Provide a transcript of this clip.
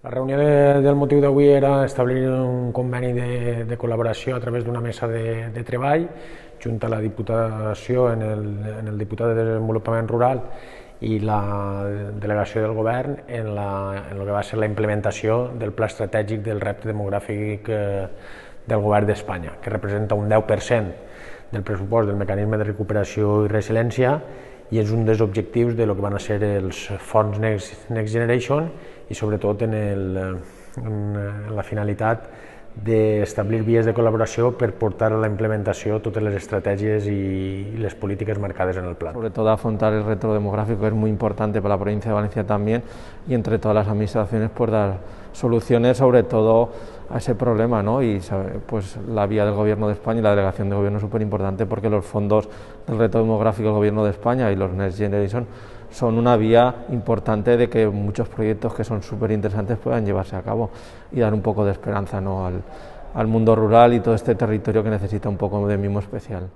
La reunió del motiu d'avui era establir un conveni de col·laboració a través d'una mesa de treball junt a la Diputació en el Diputat de Desenvolupament Rural i la delegació del govern en el que va ser la implementació del pla estratègic del repte demogràfic del govern d'Espanya, que representa un 10% del pressupost del mecanisme de recuperació i resiliència i és un dels objectius de lo que van a ser els fons Next Generation i sobretot en la finalitat d'establir vies de col·laboració per portar a la implementació totes les estratègies y les políticas marcadas en el plan. Sobre todo afrontar el reto demográfico, que es muy importante para la provincia de Valencia también, y entre todas las administraciones pues dar soluciones sobre todo a ese problema, ¿no? Y pues la vía del Gobierno de España y la delegación de gobierno es súper importante porque los fondos del reto demográfico del Gobierno de España y los Next Generation son una vía importante de que muchos proyectos que son súper interesantes puedan llevarse a cabo y dar un poco de esperanza, ¿no? al mundo rural y todo este territorio que necesita un poco de mimo especial.